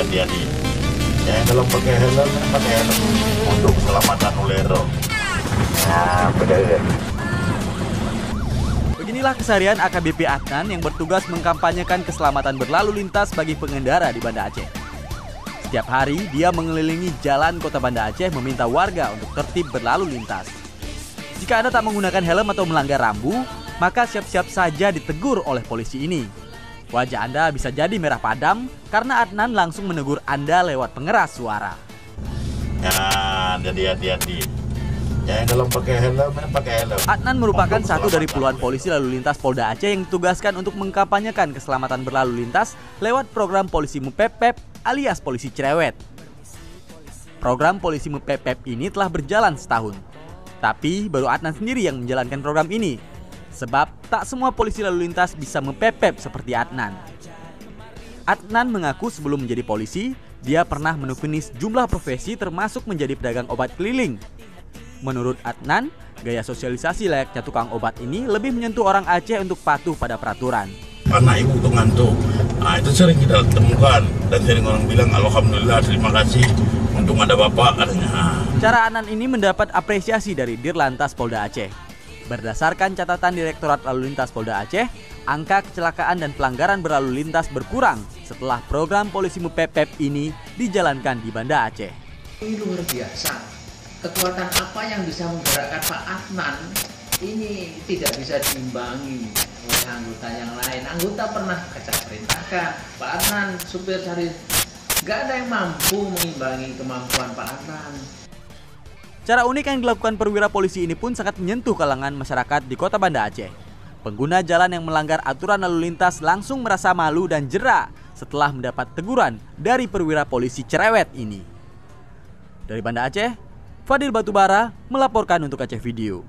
hati-hati. Ya, kalau pakai helm untuk keselamatan ulero. Nah, benar. Beginilah keseharian AKBP Adnan yang bertugas mengkampanyekan keselamatan berlalu lintas bagi pengendara di Banda Aceh. Setiap hari, dia mengelilingi jalan kota Banda Aceh meminta warga untuk tertib berlalu lintas. Jika Anda tak menggunakan helm atau melanggar rambu, maka siap-siap saja ditegur oleh polisi ini. Wajah Anda bisa jadi merah padam karena Adnan langsung menegur Anda lewat pengeras suara. Ya, jadi hati-hati. Ya, kalau pakai helm. Adnan merupakan satu dari puluhan polisi lalu lintas Polda Aceh yang ditugaskan untuk mengkampanyekan keselamatan berlalu lintas lewat program Polisi Mepepep alias Polisi Cerewet. Program Polisi Mepepep ini telah berjalan setahun. Tapi baru Adnan sendiri yang menjalankan program ini. Sebab tak semua polisi lalu lintas bisa mepepep seperti Adnan. Adnan mengaku sebelum menjadi polisi, dia pernah menekuni sejumlah profesi termasuk menjadi pedagang obat keliling. Menurut Adnan, gaya sosialisasi layaknya tukang obat ini lebih menyentuh orang Aceh untuk patuh pada peraturan. Anak ibu tuh ngantuk. Nah, itu sering kita temukan dan sering orang bilang alhamdulillah terima kasih untung ada bapak katanya. Cara Adnan ini mendapat apresiasi dari Dirlantas Polda Aceh. Berdasarkan catatan Direktorat Lalu Lintas Polda Aceh, angka kecelakaan dan pelanggaran berlalu lintas berkurang setelah program Polisi Mepepep ini dijalankan di Banda Aceh. Ini luar biasa. Kekuatan apa yang bisa menggerakkan Pak Adnan ini tidak bisa diimbangi oleh anggota yang lain. Anggota pernah saya perintahkan, Pak Adnan supir cari, nggak ada yang mampu mengimbangi kemampuan Pak Adnan. Cara unik yang dilakukan perwira polisi ini pun sangat menyentuh kalangan masyarakat di kota Banda Aceh. Pengguna jalan yang melanggar aturan lalu lintas langsung merasa malu dan jera setelah mendapat teguran dari perwira polisi cerewet ini. Dari Banda Aceh, Fadil Batubara melaporkan untuk Aceh Video.